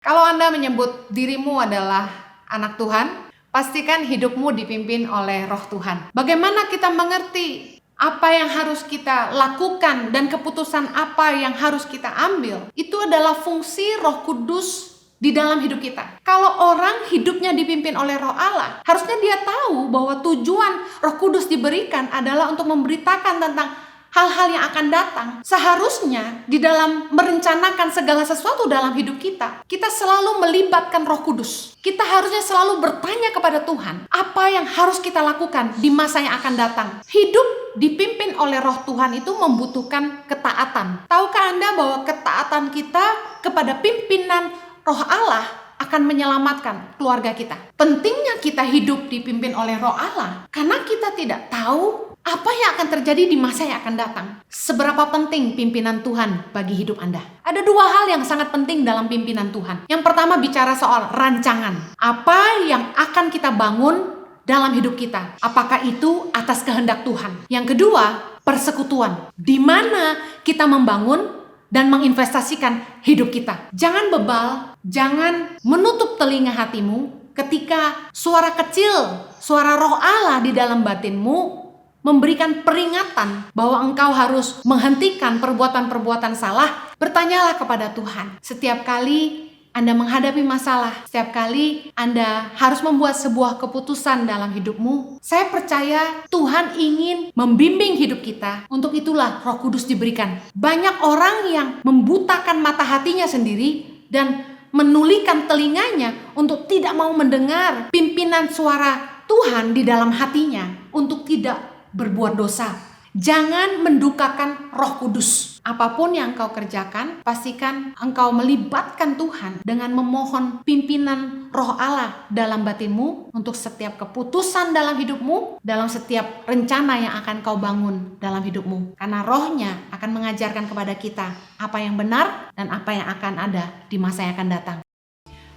Kalau Anda menyebut dirimu adalah anak Tuhan, pastikan hidupmu dipimpin oleh Roh Tuhan. Bagaimana kita mengerti apa yang harus kita lakukan dan keputusan apa yang harus kita ambil? Itu adalah fungsi Roh Kudus di dalam hidup kita. Kalau orang hidupnya dipimpin oleh Roh Allah, harusnya dia tahu bahwa tujuan Roh Kudus diberikan adalah untuk memberitakan tentang hal-hal yang akan datang. Seharusnya di dalam merencanakan segala sesuatu dalam hidup kita, kita selalu melibatkan Roh Kudus. Kita harusnya selalu bertanya kepada Tuhan, apa yang harus kita lakukan di masa yang akan datang. Hidup dipimpin oleh Roh Tuhan itu membutuhkan ketaatan. Tahukah Anda bahwa ketaatan kita kepada pimpinan Roh Allah akan menyelamatkan keluarga kita? Pentingnya kita hidup dipimpin oleh Roh Allah, karena kita tidak tahu apa yang akan terjadi di masa yang akan datang. Seberapa penting pimpinan Tuhan bagi hidup Anda? Ada dua hal yang sangat penting dalam pimpinan Tuhan. Yang pertama bicara soal rancangan. Apa yang akan kita bangun dalam hidup kita? Apakah itu atas kehendak Tuhan? Yang kedua, persekutuan. Di mana kita membangun dan menginvestasikan hidup kita. Jangan bebal, jangan menutup telinga hatimu ketika suara kecil, suara Roh Allah di dalam batinmu memberikan peringatan bahwa engkau harus menghentikan perbuatan-perbuatan salah. Bertanyalah kepada Tuhan. Setiap kali Anda menghadapi masalah, setiap kali Anda harus membuat sebuah keputusan dalam hidupmu, saya percaya Tuhan ingin membimbing hidup kita. Untuk itulah Roh Kudus diberikan. Banyak orang yang membutakan mata hatinya sendiri dan menulikan telinganya untuk tidak mau mendengar pimpinan suara Tuhan di dalam hatinya untuk tidak berbuat dosa. Jangan mendukakan Roh Kudus. Apapun yang engkau kerjakan, pastikan engkau melibatkan Tuhan dengan memohon pimpinan Roh Allah dalam batinmu untuk setiap keputusan dalam hidupmu, dalam setiap rencana yang akan kau bangun dalam hidupmu. Karena Rohnya akan mengajarkan kepada kita apa yang benar dan apa yang akan ada di masa yang akan datang.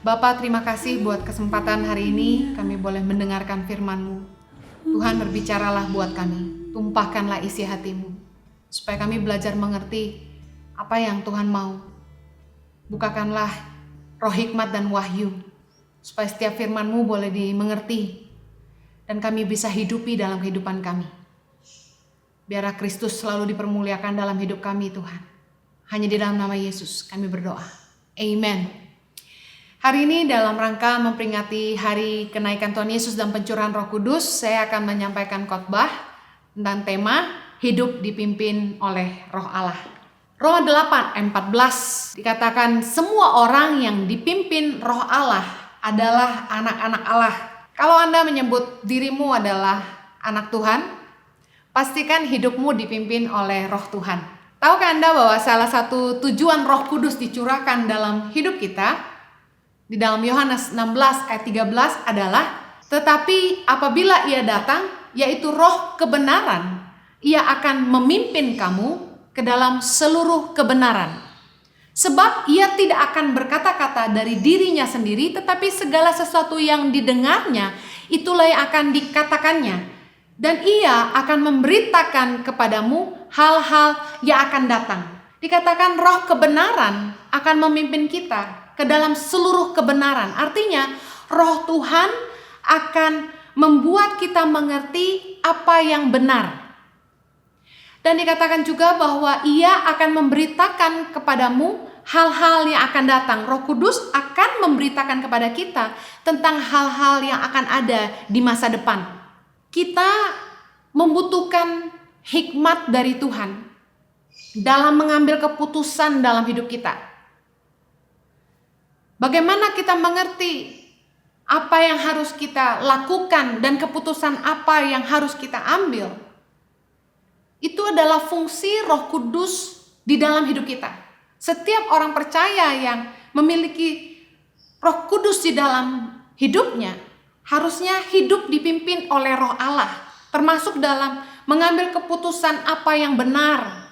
Bapa, terima kasih buat kesempatan hari ini kami boleh mendengarkan firman-Mu. Tuhan, berbicaralah buat kami, tumpahkanlah isi hatimu, supaya kami belajar mengerti apa yang Tuhan mau. Bukakanlah roh hikmat dan wahyu, supaya setiap firman-Mu boleh dimengerti, dan kami bisa hidupi dalam kehidupan kami. Biarlah Kristus selalu dipermuliakan dalam hidup kami, Tuhan. Hanya di dalam nama Yesus kami berdoa. Amen. Hari ini dalam rangka memperingati hari kenaikan Tuhan Yesus dan pencurahan Roh Kudus, saya akan menyampaikan khotbah tentang tema hidup dipimpin oleh Roh Allah. Roma 8 ayat 14 dikatakan semua orang yang dipimpin Roh Allah adalah anak-anak Allah. Kalau Anda menyebut dirimu adalah anak Tuhan, pastikan hidupmu dipimpin oleh Roh Tuhan. Tahukah Anda bahwa salah satu tujuan Roh Kudus dicurahkan dalam hidup kita di dalam Yohanes 16 ayat 13 adalah, tetapi apabila ia datang, yaitu Roh kebenaran, ia akan memimpin kamu ke dalam seluruh kebenaran. Sebab ia tidak akan berkata-kata dari dirinya sendiri, tetapi segala sesuatu yang didengarnya, itulah yang akan dikatakannya. Dan ia akan memberitakan kepadamu hal-hal yang akan datang. Dikatakan roh kebenaran akan memimpin kita ke dalam seluruh kebenaran. Artinya Roh Tuhan akan membuat kita mengerti apa yang benar. Dan dikatakan juga bahwa ia akan memberitakan kepadamu hal-hal yang akan datang. Roh Kudus akan memberitakan kepada kita tentang hal-hal yang akan ada di masa depan. Kita membutuhkan hikmat dari Tuhan dalam mengambil keputusan dalam hidup kita. Bagaimana kita mengerti apa yang harus kita lakukan dan keputusan apa yang harus kita ambil? Itu adalah fungsi Roh Kudus di dalam hidup kita. Setiap orang percaya yang memiliki Roh Kudus di dalam hidupnya harusnya hidup dipimpin oleh Roh Allah, termasuk dalam mengambil keputusan apa yang benar.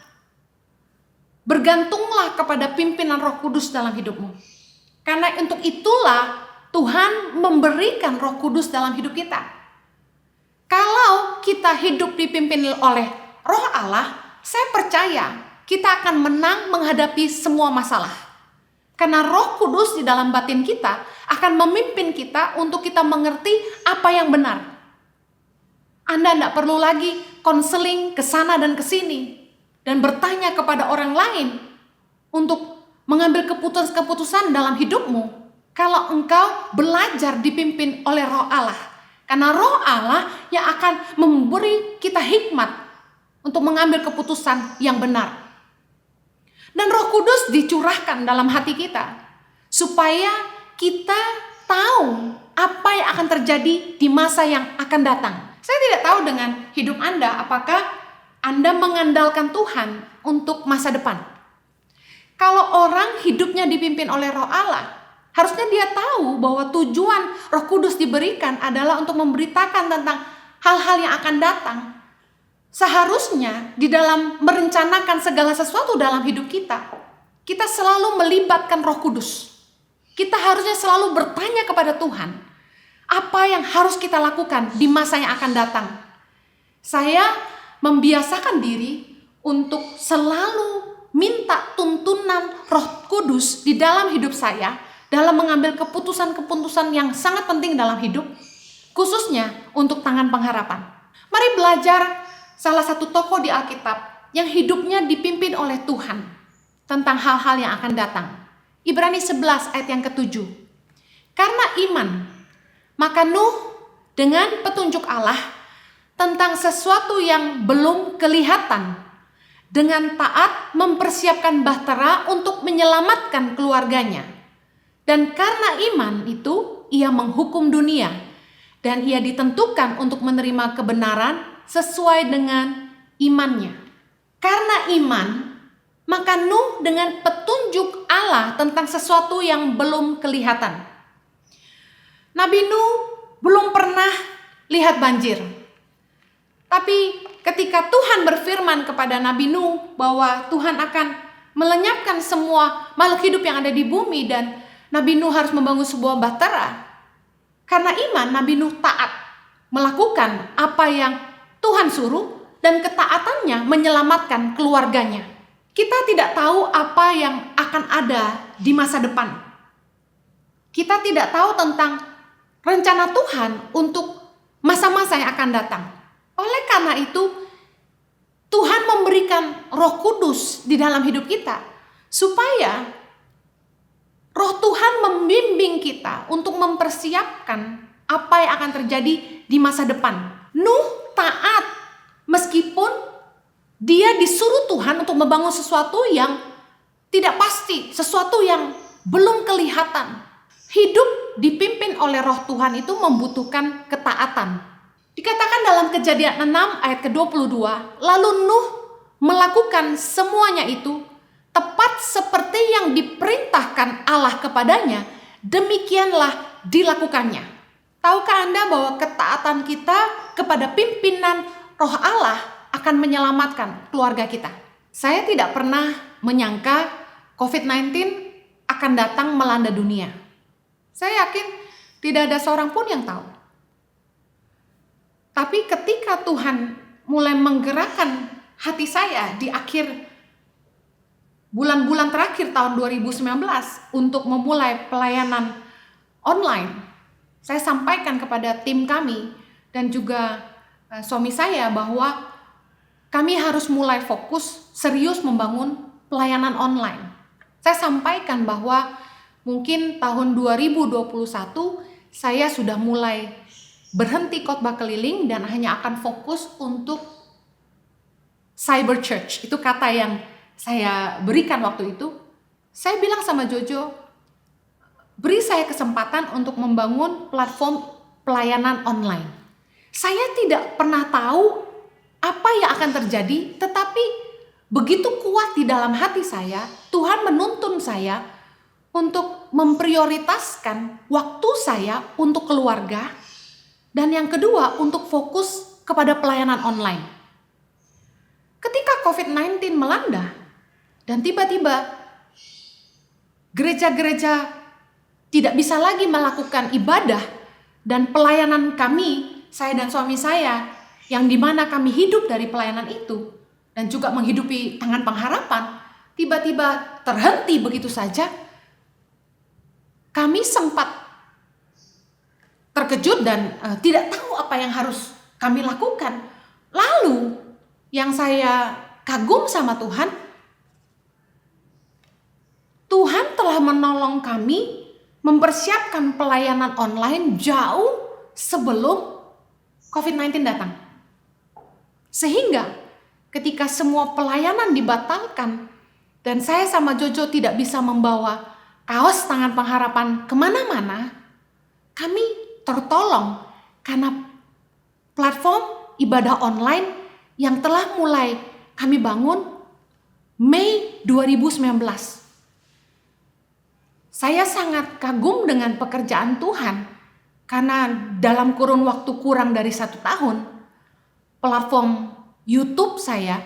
Bergantunglah kepada pimpinan Roh Kudus dalam hidupmu. Karena untuk itulah Tuhan memberikan Roh Kudus dalam hidup kita. Kalau kita hidup dipimpin oleh Roh Allah, saya percaya kita akan menang menghadapi semua masalah. Karena Roh Kudus di dalam batin kita akan memimpin kita untuk kita mengerti apa yang benar. Anda tidak perlu lagi konseling ke sana dan ke sini dan bertanya kepada orang lain untuk mengambil keputusan-keputusan dalam hidupmu. Kalau engkau belajar dipimpin oleh Roh Allah. Karena Roh Allah yang akan memberi kita hikmat untuk mengambil keputusan yang benar. Dan Roh Kudus dicurahkan dalam hati kita supaya kita tahu apa yang akan terjadi di masa yang akan datang. Saya tidak tahu dengan hidup Anda, apakah Anda mengandalkan Tuhan untuk masa depan. Kalau orang hidupnya dipimpin oleh Roh Allah, harusnya dia tahu bahwa tujuan Roh Kudus diberikan adalah untuk memberitakan tentang hal-hal yang akan datang. Seharusnya di dalam merencanakan segala sesuatu dalam hidup kita, kita selalu melibatkan Roh Kudus. Kita harusnya selalu bertanya kepada Tuhan, apa yang harus kita lakukan di masa yang akan datang. Saya membiasakan diri untuk selalu minta tuntunan Roh Kudus di dalam hidup saya, dalam mengambil keputusan-keputusan yang sangat penting dalam hidup, khususnya untuk Tangan Pengharapan. Mari belajar salah satu tokoh di Alkitab yang hidupnya dipimpin oleh Tuhan tentang hal-hal yang akan datang. Ibrani 11 ayat yang ke-7. Karena iman, maka Nuh dengan petunjuk Allah tentang sesuatu yang belum kelihatan, dengan taat mempersiapkan bahtera untuk menyelamatkan keluarganya. Dan karena iman itu, ia menghukum dunia, dan ia ditentukan untuk menerima kebenaran sesuai dengan imannya. Karena iman, maka Nuh dengan petunjuk Allah tentang sesuatu yang belum kelihatan. Nabi Nuh belum pernah lihat banjir. Tapi ketika Tuhan berfirman kepada Nabi Nuh bahwa Tuhan akan melenyapkan semua makhluk hidup yang ada di bumi dan Nabi Nuh harus membangun sebuah bahtera. Karena iman, Nabi Nuh taat melakukan apa yang Tuhan suruh dan ketaatannya menyelamatkan keluarganya. Kita tidak tahu apa yang akan ada di masa depan. Kita tidak tahu tentang rencana Tuhan untuk masa-masa yang akan datang. Oleh karena itu, Tuhan memberikan Roh Kudus di dalam hidup kita supaya Roh Tuhan membimbing kita untuk mempersiapkan apa yang akan terjadi di masa depan. Nuh taat meskipun dia disuruh Tuhan untuk membangun sesuatu yang tidak pasti, sesuatu yang belum kelihatan. Hidup dipimpin oleh Roh Tuhan itu membutuhkan ketaatan. Dikatakan dalam Kejadian 6 ayat ke-22, lalu Nuh melakukan semuanya itu tepat seperti yang diperintahkan Allah kepadanya, demikianlah dilakukannya. Tahukah Anda bahwa ketaatan kita kepada pimpinan Roh Allah akan menyelamatkan keluarga kita? Saya tidak pernah menyangka COVID-19 akan datang melanda dunia. Saya yakin tidak ada seorang pun yang tahu. Tapi ketika Tuhan mulai menggerakkan hati saya di akhir bulan-bulan terakhir tahun 2019 untuk memulai pelayanan online, saya sampaikan kepada tim kami dan juga suami saya bahwa kami harus mulai fokus serius membangun pelayanan online. Saya sampaikan bahwa mungkin tahun 2021 saya sudah mulai berhenti khotbah keliling dan hanya akan fokus untuk cyber church. Itu kata yang saya berikan waktu itu. Saya bilang sama Jojo, beri saya kesempatan untuk membangun platform pelayanan online. Saya tidak pernah tahu apa yang akan terjadi, tetapi begitu kuat di dalam hati saya, Tuhan menuntun saya untuk memprioritaskan waktu saya untuk keluarga, dan yang kedua untuk fokus kepada pelayanan online. Ketika COVID-19 melanda dan tiba-tiba gereja-gereja tidak bisa lagi melakukan ibadah dan pelayanan kami, saya dan suami saya, yang dimana kami hidup dari pelayanan itu dan juga menghidupi Tangan Pengharapan, tiba-tiba terhenti begitu saja. kami sempat terkejut dan tidak tahu apa yang harus kami lakukan. Lalu yang saya kagum sama Tuhan, Tuhan telah menolong kami mempersiapkan pelayanan online jauh sebelum COVID-19 datang. Sehingga ketika semua pelayanan dibatalkan dan saya sama Jojo tidak bisa membawa kaos tangan pengharapan kemana-mana, kami tertolong karena platform ibadah online yang telah mulai kami bangun Mei 2019. Saya sangat kagum dengan pekerjaan Tuhan karena dalam kurun waktu kurang dari 1 tahun, platform YouTube saya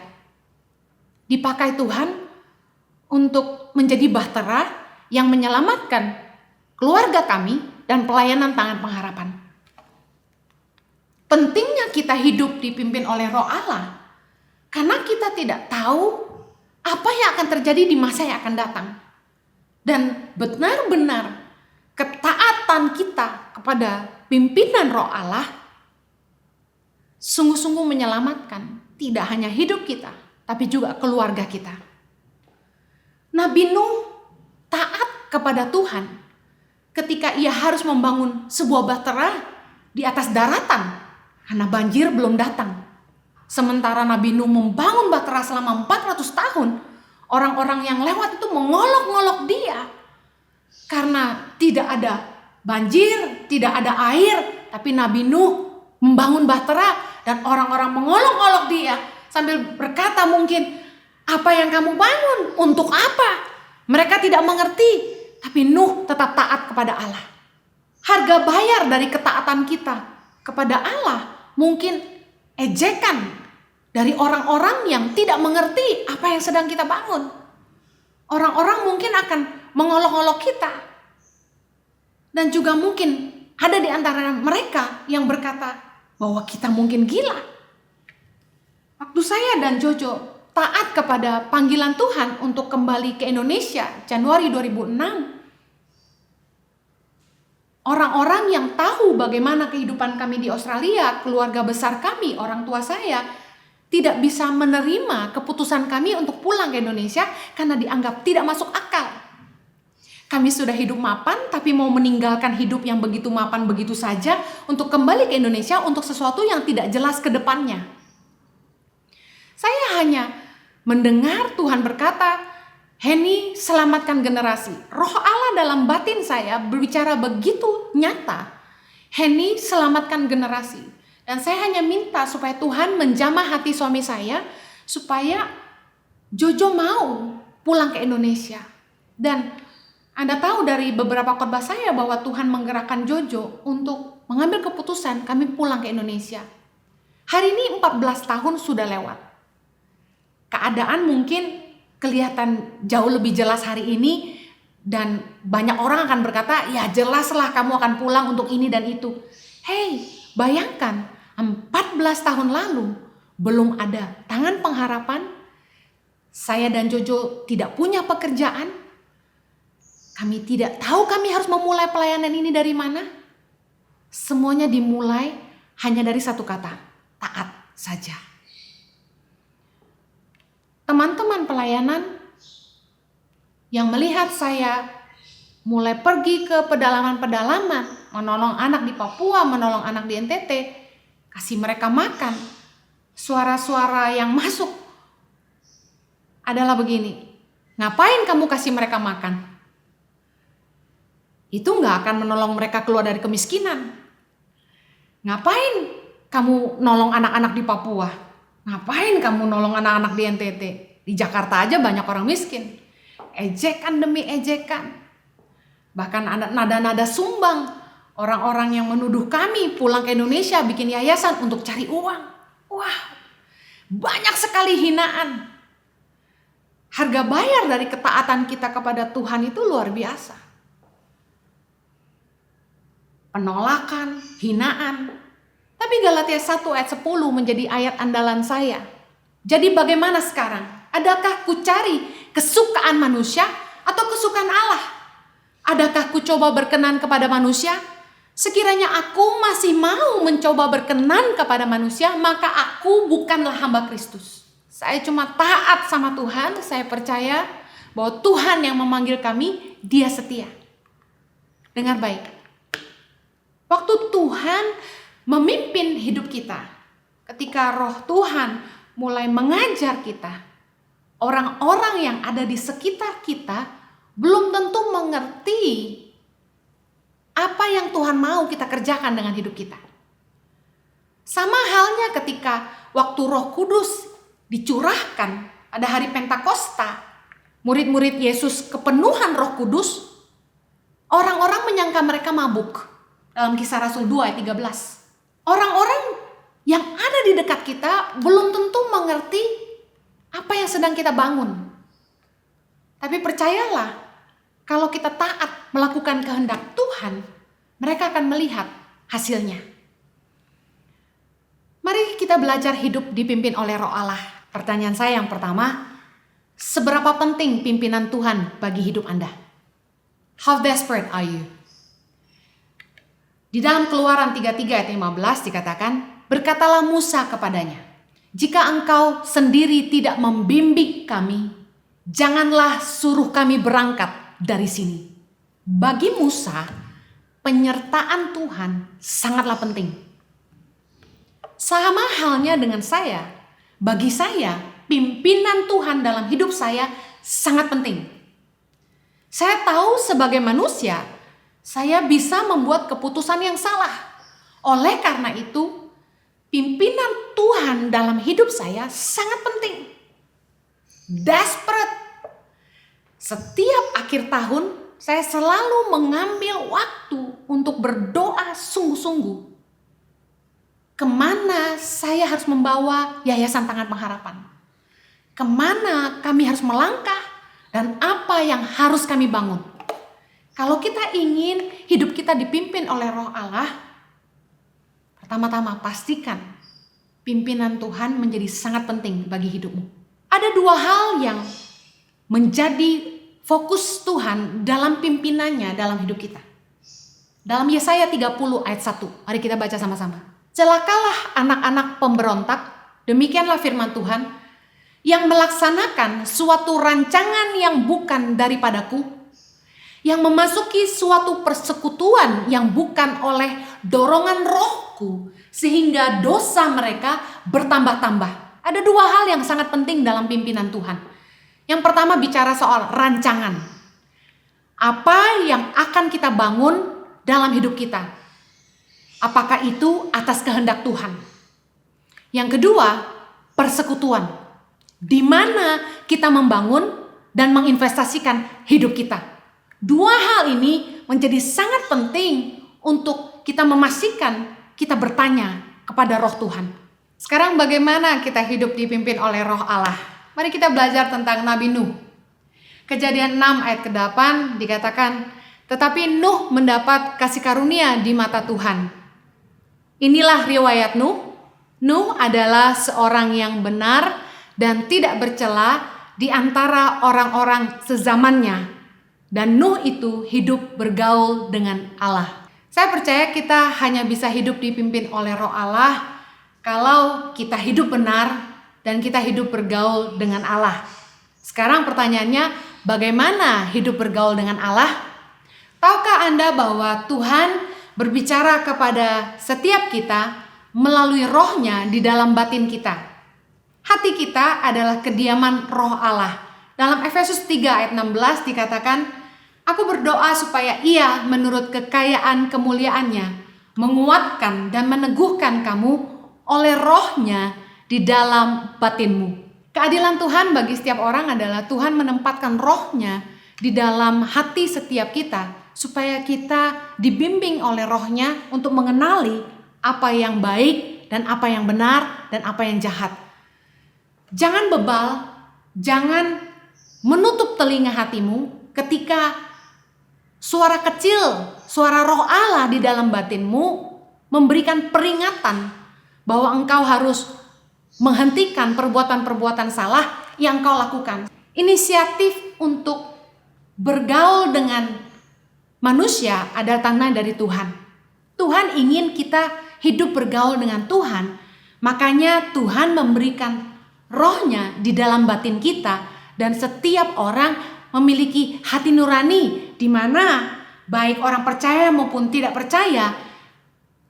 dipakai Tuhan untuk menjadi bahtera yang menyelamatkan keluarga kami dan pelayanan tangan pengharapan. Pentingnya kita hidup dipimpin oleh Roh Allah karena kita tidak tahu apa yang akan terjadi di masa yang akan datang. Dan benar-benar ketaatan kita kepada pimpinan Roh Allah sungguh-sungguh menyelamatkan tidak hanya hidup kita, tapi juga keluarga kita. Nabi Nuh taat kepada Tuhan ketika ia harus membangun sebuah bahtera di atas daratan karena banjir belum datang. Sementara Nabi Nuh membangun bahtera selama 400 tahun, orang-orang yang lewat itu mengolok-ngolok dia karena tidak ada banjir, tidak ada air, tapi Nabi Nuh membangun bahtera dan orang-orang mengolok-olok dia sambil berkata mungkin, apa yang kamu bangun? Untuk apa? Mereka tidak mengerti, tapi Nuh tetap taat kepada Allah. Harga bayar dari ketaatan kita kepada Allah mungkin ejekan dari orang-orang yang tidak mengerti apa yang sedang kita bangun. Orang-orang mungkin akan mengolok-olok kita. Dan juga mungkin ada di antara mereka yang berkata bahwa kita mungkin gila. Waktu saya dan Jojo taat kepada panggilan Tuhan untuk kembali ke Indonesia Januari 2006. Orang-orang yang tahu bagaimana kehidupan kami di Australia, keluarga besar kami, orang tua saya, tidak bisa menerima keputusan kami untuk pulang ke Indonesia karena dianggap tidak masuk akal. Kami sudah hidup mapan tapi mau meninggalkan hidup yang begitu mapan begitu saja untuk kembali ke Indonesia untuk sesuatu yang tidak jelas ke depannya. Saya hanya mendengar Tuhan berkata, Henny, selamatkan generasi. Roh Allah dalam batin saya berbicara begitu nyata. Henny, selamatkan generasi. Dan saya hanya minta supaya Tuhan menjamah hati suami saya supaya Jojo mau pulang ke Indonesia. Dan Anda tahu dari beberapa khotbah saya bahwa Tuhan menggerakkan Jojo untuk mengambil keputusan kami pulang ke Indonesia. Hari ini 14 tahun sudah lewat. Keadaan mungkin kelihatan jauh lebih jelas hari ini dan banyak orang akan berkata, ya jelaslah kamu akan pulang untuk ini dan itu. Hey, bayangkan 14 tahun lalu belum ada tangan pengharapan. Saya dan Jojo tidak punya pekerjaan. Kami tidak tahu kami harus memulai pelayanan ini dari mana. Semuanya dimulai hanya dari satu kata, taat saja. Teman-teman pelayanan yang melihat saya mulai pergi ke pedalaman-pedalaman, menolong anak di Papua, menolong anak di NTT, kasih mereka makan. Suara-suara yang masuk adalah begini, ngapain kamu kasih mereka makan? Itu gak akan menolong mereka keluar dari kemiskinan. Ngapain kamu nolong anak-anak di Papua? Ngapain kamu nolong anak-anak di NTT? Di Jakarta aja banyak orang miskin. Ejekan demi ejekan. Bahkan ada nada-nada sumbang. Orang-orang yang menuduh kami pulang ke Indonesia bikin yayasan untuk cari uang. Wah, banyak sekali hinaan. Harga bayar dari ketaatan kita kepada Tuhan itu luar biasa. Penolakan, hinaan. Tapi Galatia 1 ayat 10 menjadi ayat andalan saya. Jadi bagaimana sekarang? Adakah ku cari kesukaan manusia atau kesukaan Allah? Adakah ku coba berkenan kepada manusia? Sekiranya aku masih mau mencoba berkenan kepada manusia, maka aku bukanlah hamba Kristus. Saya cuma taat sama Tuhan, saya percaya bahwa Tuhan yang memanggil kami, Dia setia. Dengar baik. Waktu Tuhan memimpin hidup kita, ketika Roh Tuhan mulai mengajar kita, orang-orang yang ada di sekitar kita belum tentu mengerti apa yang Tuhan mau kita kerjakan dengan hidup kita. Sama halnya ketika waktu Roh Kudus dicurahkan pada hari Pentakosta, murid-murid Yesus kepenuhan Roh Kudus, orang-orang menyangka mereka mabuk. Dalam Kisah Rasul 2 ayat 13. Orang-orang yang ada di dekat kita belum tentu mengerti apa yang sedang kita bangun. Tapi percayalah, kalau kita taat melakukan kehendak Tuhan, mereka akan melihat hasilnya. Mari kita belajar hidup dipimpin oleh Roh Allah. Pertanyaan saya yang pertama, seberapa penting pimpinan Tuhan bagi hidup Anda? How desperate are you? Di dalam Keluaran 33 ayat 15 dikatakan, berkatalah Musa kepadanya, jika engkau sendiri tidak membimbing kami, janganlah suruh kami berangkat dari sini. Bagi Musa, penyertaan Tuhan sangatlah penting. Sama halnya dengan saya, bagi saya, pimpinan Tuhan dalam hidup saya sangat penting. Saya tahu sebagai manusia, saya bisa membuat keputusan yang salah. Oleh karena itu, pimpinan Tuhan dalam hidup saya sangat penting. Desperate. Setiap akhir tahun, saya selalu mengambil waktu untuk berdoa sungguh-sungguh. Kemana saya harus membawa Yayasan Tangan Pengharapan? Kemana kami harus melangkah? Dan apa yang harus kami bangun? Kalau kita ingin hidup kita dipimpin oleh Roh Allah, pertama-tama pastikan pimpinan Tuhan menjadi sangat penting bagi hidupmu. Ada dua hal yang menjadi fokus Tuhan dalam pimpinannya dalam hidup kita. Dalam Yesaya 30 ayat 1, mari kita baca sama-sama. Celakalah anak-anak pemberontak, demikianlah firman Tuhan, yang melaksanakan suatu rancangan yang bukan daripadaku, yang memasuki suatu persekutuan yang bukan oleh dorongan rohku, sehingga dosa mereka bertambah-tambah. Ada dua hal yang sangat penting dalam pimpinan Tuhan. Yang pertama bicara soal rancangan. Apa yang akan kita bangun dalam hidup kita? Apakah itu atas kehendak Tuhan? Yang kedua, persekutuan. Di mana kita membangun dan menginvestasikan hidup kita. Dua hal ini menjadi sangat penting untuk kita memastikan kita bertanya kepada Roh Tuhan. Sekarang bagaimana kita hidup dipimpin oleh Roh Allah? Mari kita belajar tentang Nabi Nuh. Kejadian 6 ayat ke-8 dikatakan, tetapi Nuh mendapat kasih karunia di mata Tuhan. Inilah riwayat Nuh. Nuh adalah seorang yang benar dan tidak bercela di antara orang-orang sezamannya. Dan Nuh itu hidup bergaul dengan Allah. Saya percaya kita hanya bisa hidup dipimpin oleh Roh Allah kalau kita hidup benar dan kita hidup bergaul dengan Allah. Sekarang pertanyaannya, bagaimana hidup bergaul dengan Allah? Tahukah Anda bahwa Tuhan berbicara kepada setiap kita melalui Roh-Nya di dalam batin kita? Hati kita adalah kediaman Roh Allah. Dalam Efesus 3 ayat 16 dikatakan, aku berdoa supaya Ia menurut kekayaan kemuliaannya menguatkan dan meneguhkan kamu oleh Roh-Nya di dalam batinmu. Keadilan Tuhan bagi setiap orang adalah Tuhan menempatkan Roh-Nya di dalam hati setiap kita supaya kita dibimbing oleh Roh-Nya untuk mengenali apa yang baik dan apa yang benar dan apa yang jahat. Jangan bebal, jangan menutup telinga hatimu ketika suara kecil, suara Roh Allah di dalam batinmu memberikan peringatan bahwa engkau harus menghentikan perbuatan-perbuatan salah yang engkau lakukan. Inisiatif untuk bergaul dengan manusia adalah tangan dari Tuhan. Tuhan ingin kita hidup bergaul dengan Tuhan. Makanya Tuhan memberikan rohnya di dalam batin kita. Dan setiap orang memiliki hati nurani, di mana baik orang percaya maupun tidak percaya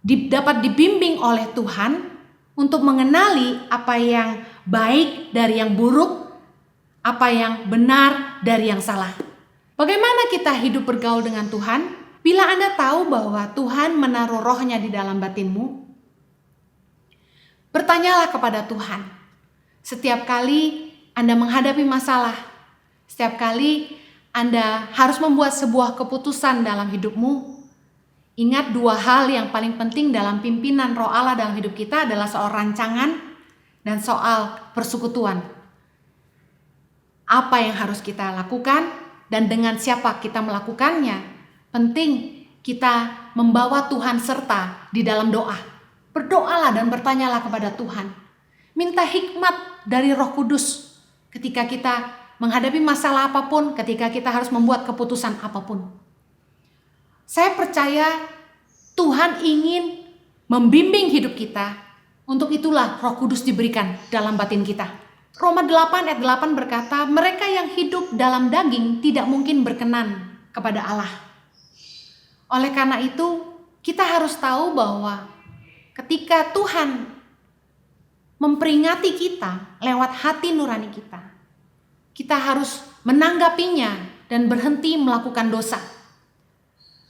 dapat dibimbing oleh Tuhan untuk mengenali apa yang baik dari yang buruk, apa yang benar dari yang salah. Bagaimana kita hidup bergaul dengan Tuhan? Bila Anda tahu bahwa Tuhan menaruh rohnya di dalam batinmu, bertanyalah kepada Tuhan. Setiap kali Anda menghadapi masalah, setiap kali Anda harus membuat sebuah keputusan dalam hidupmu, ingat dua hal yang paling penting dalam pimpinan Roh Allah dalam hidup kita adalah soal rancangan dan soal persekutuan. Apa yang harus kita lakukan dan dengan siapa kita melakukannya. Penting kita membawa Tuhan serta di dalam doa. Berdoalah dan bertanyalah kepada Tuhan. Minta hikmat dari Roh Kudus ketika kita menghadapi masalah apapun, ketika kita harus membuat keputusan apapun. Saya percaya Tuhan ingin membimbing hidup kita. Untuk itulah Roh Kudus diberikan dalam batin kita. Roma 8 ayat 8 berkata, mereka yang hidup dalam daging tidak mungkin berkenan kepada Allah. Oleh karena itu, kita harus tahu bahwa ketika Tuhan memperingati kita lewat hati nurani kita, kita harus menanggapinya dan berhenti melakukan dosa.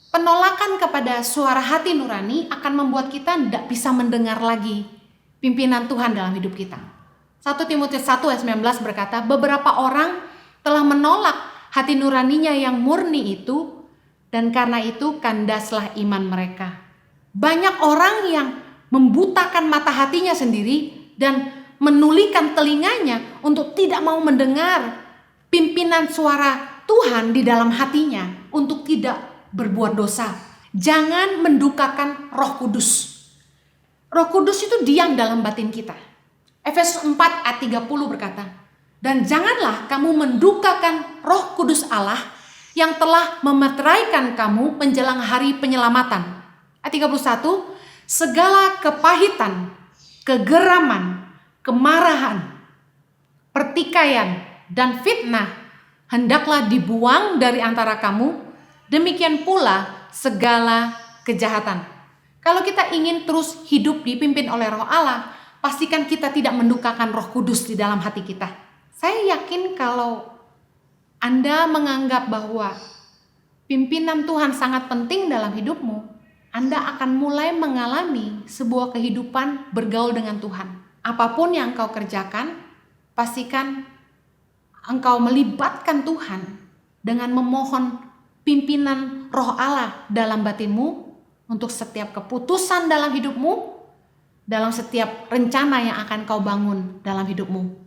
Penolakan kepada suara hati nurani akan membuat kita tidak bisa mendengar lagi pimpinan Tuhan dalam hidup kita. 1 Timotius 1 ayat 19 berkata, beberapa orang telah menolak hati nuraninya yang murni itu, dan karena itu kandaslah iman mereka. Banyak orang yang membutakan mata hatinya sendiri dan menulikan telinganya untuk tidak mau mendengar pimpinan suara Tuhan di dalam hatinya untuk tidak berbuat dosa. Jangan mendukakan Roh Kudus. Roh Kudus itu diam dalam batin kita. Efesus 4 ayat 30 berkata, dan janganlah kamu mendukakan Roh Kudus Allah yang telah memeteraikan kamu menjelang hari penyelamatan. Ayat 31, segala kepahitan, kegeraman, kemarahan, pertikaian, dan fitnah hendaklah dibuang dari antara kamu. Demikian pula segala kejahatan. Kalau kita ingin terus hidup dipimpin oleh Roh Allah, pastikan kita tidak mendukakan Roh Kudus di dalam hati kita. Saya yakin kalau Anda menganggap bahwa pimpinan Tuhan sangat penting dalam hidupmu, Anda akan mulai mengalami sebuah kehidupan bergaul dengan Tuhan. Apapun yang engkau kerjakan, pastikan engkau melibatkan Tuhan dengan memohon pimpinan Roh Allah dalam batinmu untuk setiap keputusan dalam hidupmu, dalam setiap rencana yang akan kau bangun dalam hidupmu.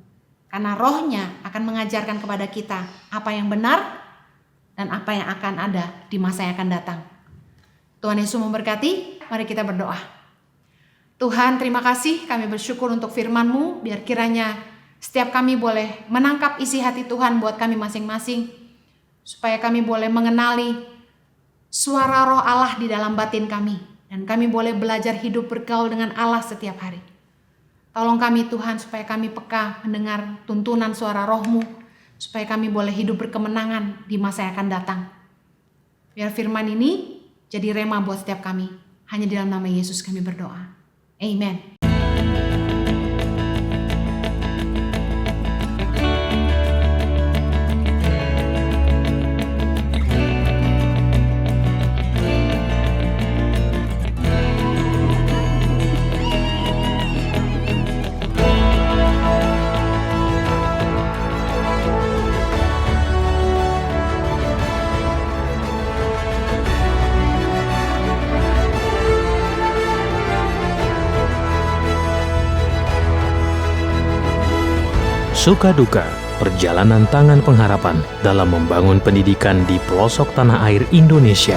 Karena rohnya akan mengajarkan kepada kita apa yang benar dan apa yang akan ada di masa yang akan datang. Tuhan Yesus memberkati, mari kita berdoa. Tuhan, terima kasih, kami bersyukur untuk firman-Mu, biar kiranya setiap kami boleh menangkap isi hati Tuhan buat kami masing-masing, supaya kami boleh mengenali suara Roh Allah di dalam batin kami, dan kami boleh belajar hidup bergaul dengan Allah setiap hari. Tolong kami Tuhan, supaya kami peka mendengar tuntunan suara Roh-Mu, supaya kami boleh hidup berkemenangan di masa yang akan datang. Biar firman ini jadi rema buat setiap kami. Hanya di dalam nama Yesus kami berdoa. Amen. Suka duka, perjalanan tangan pengharapan dalam membangun pendidikan di pelosok tanah air Indonesia.